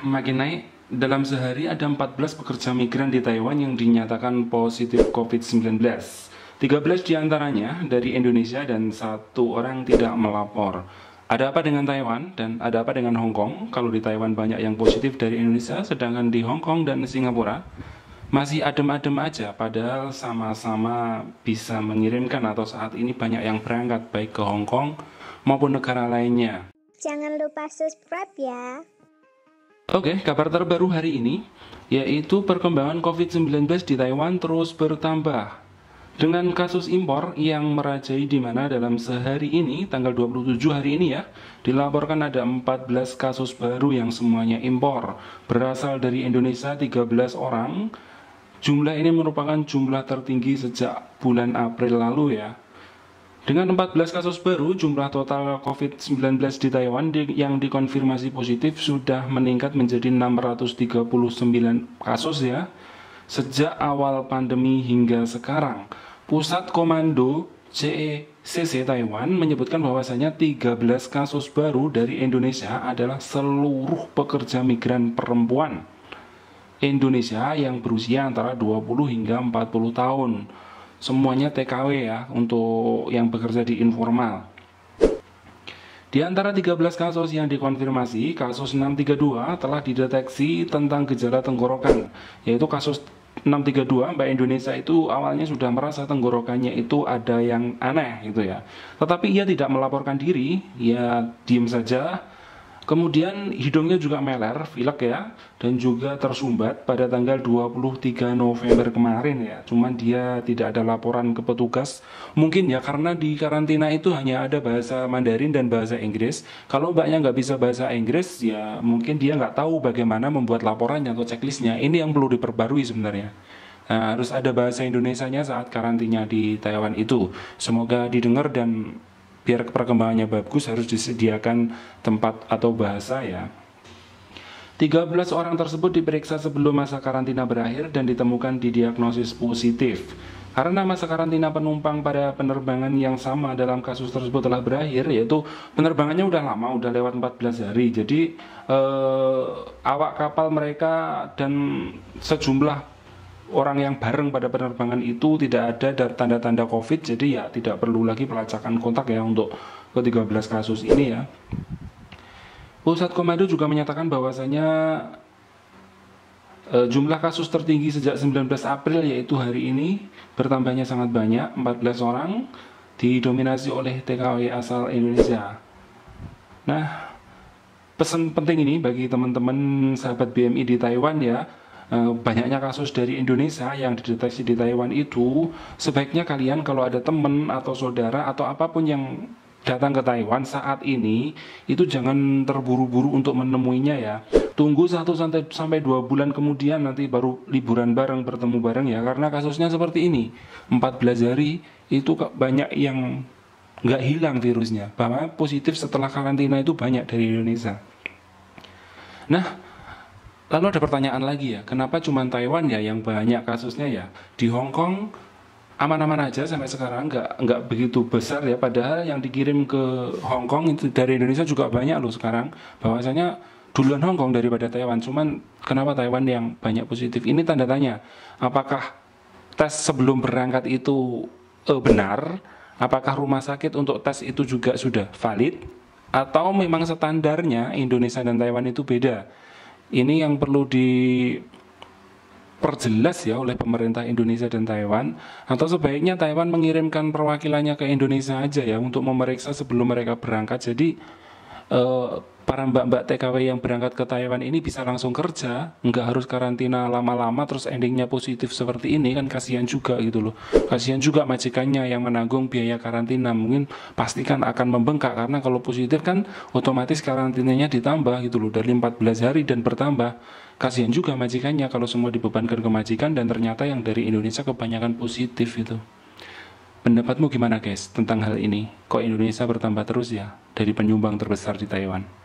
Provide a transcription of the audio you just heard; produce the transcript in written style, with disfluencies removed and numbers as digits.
makin naik. Dalam sehari ada 14 pekerja migran di Taiwan yang dinyatakan positif COVID-19. 13 diantaranya dari Indonesia dan satu orang tidak melapor. Ada apa dengan Taiwan dan ada apa dengan Hong Kong? Kalau di Taiwan banyak yang positif dari Indonesia, sedangkan di Hong Kong dan Singapura masih adem-adem aja, padahal sama-sama bisa mengirimkan atau saat ini banyak yang berangkat baik ke Hong Kong maupun negara lainnya. Jangan lupa subscribe ya. Oke, kabar terbaru hari ini yaitu perkembangan COVID-19 di Taiwan terus bertambah. Dengan kasus impor yang merajai di mana dalam sehari ini, tanggal 27 hari ini ya, dilaporkan ada 14 kasus baru yang semuanya impor. Berasal dari Indonesia 13 orang. Jumlah ini merupakan jumlah tertinggi sejak bulan April lalu ya. Dengan 14 kasus baru, jumlah total COVID-19 di Taiwan yang dikonfirmasi positif sudah meningkat menjadi 639 kasus ya. Sejak awal pandemi hingga sekarang, Pusat Komando CECC Taiwan menyebutkan bahwasanya 13 kasus baru dari Indonesia adalah seluruh pekerja migran perempuan Indonesia yang berusia antara 20 hingga 40 tahun. Semuanya TKW ya, untuk yang bekerja di informal. Di antara 13 kasus yang dikonfirmasi, kasus 632 telah dideteksi tentang gejala tenggorokan, yaitu kasus 632 Mbak Indonesia itu awalnya sudah merasa tenggorokannya itu ada yang aneh gitu ya. Tetapi ia tidak melaporkan diri, ia diem saja. Kemudian hidungnya juga meler, pilek ya, dan juga tersumbat pada tanggal 23 November kemarin ya. Cuman dia tidak ada laporan ke petugas. Mungkin ya karena di karantina itu hanya ada bahasa Mandarin dan bahasa Inggris. Kalau mbaknya nggak bisa bahasa Inggris, ya mungkin dia nggak tahu bagaimana membuat laporannya atau checklistnya. Ini yang perlu diperbarui sebenarnya. Nah, harus ada bahasa Indonesianya saat karantina di Taiwan itu. Semoga didengar dan biar perkembangannya bagus harus disediakan tempat atau bahasa ya. 13 orang tersebut diperiksa sebelum masa karantina berakhir dan ditemukan didiagnosis positif. Karena masa karantina penumpang pada penerbangan yang sama dalam kasus tersebut telah berakhir, yaitu penerbangannya udah lama, udah lewat 14 hari. Jadi awak kapal mereka dan sejumlah orang yang bareng pada penerbangan itu tidak ada tanda-tanda COVID, jadi ya tidak perlu lagi pelacakan kontak ya untuk ke-13 kasus ini ya. Pusat Komando juga menyatakan bahwasanya jumlah kasus tertinggi sejak 19 April yaitu hari ini bertambahnya sangat banyak, 14 orang, didominasi oleh TKW asal Indonesia. Nah, pesan penting ini bagi teman-teman sahabat BMI di Taiwan ya. Banyaknya kasus dari Indonesia yang dideteksi di Taiwan itu, sebaiknya kalian kalau ada teman atau saudara atau apapun yang datang ke Taiwan saat ini, itu jangan terburu-buru untuk menemuinya ya. Tunggu 1-2 bulan kemudian nanti baru liburan bareng, bertemu bareng ya. Karena kasusnya seperti ini, 14 hari itu banyak yang nggak hilang virusnya. Bahkan positif setelah karantina itu banyak dari Indonesia. Nah, lalu ada pertanyaan lagi ya, kenapa cuma Taiwan ya yang banyak kasusnya ya? Di Hong Kong aman-aman aja sampai sekarang, nggak begitu besar ya. Padahal yang dikirim ke Hong Kong itu dari Indonesia juga banyak loh sekarang. Bahwasanya duluan Hong Kong daripada Taiwan. Cuman kenapa Taiwan yang banyak positif? Ini tanda tanya. Apakah tes sebelum berangkat itu benar? Apakah rumah sakit untuk tes itu juga sudah valid? Atau memang standarnya Indonesia dan Taiwan itu beda? Ini yang perlu diperjelas ya oleh pemerintah Indonesia dan Taiwan. Atau sebaiknya Taiwan mengirimkan perwakilannya ke Indonesia aja ya untuk memeriksa sebelum mereka berangkat. Jadi para mbak-mbak TKW yang berangkat ke Taiwan ini bisa langsung kerja, nggak harus karantina lama-lama terus endingnya positif seperti ini, kan kasihan juga gitu loh. Kasihan juga majikannya yang menanggung biaya karantina, mungkin pastikan akan membengkak karena kalau positif kan otomatis karantinanya ditambah gitu loh, dari 14 hari dan bertambah. Kasihan juga majikannya kalau semua dibebankan ke majikan dan ternyata yang dari Indonesia kebanyakan positif itu. Pendapatmu gimana guys tentang hal ini? Kok Indonesia bertambah terus ya dari penyumbang terbesar di Taiwan?